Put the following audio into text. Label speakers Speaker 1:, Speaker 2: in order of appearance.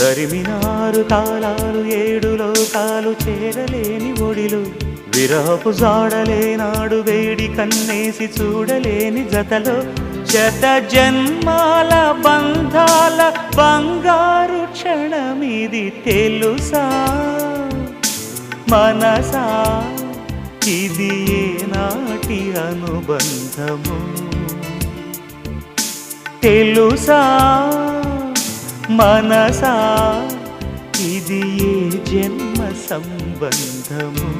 Speaker 1: తరిమినారు కాలాలు ఏడు లోకాలు చేరలేని ఒడిలు విరహపు జాడలేనాడు వేడి కన్నేసి చూడలేని జతలో శత జన్మాల బంధాల బంగారు క్షణమిది తెలుసా మనసా ఇది ఏనాటి అనుబంధము తెలుసా మనసా ఇది ఏ జన్మ సంబంధము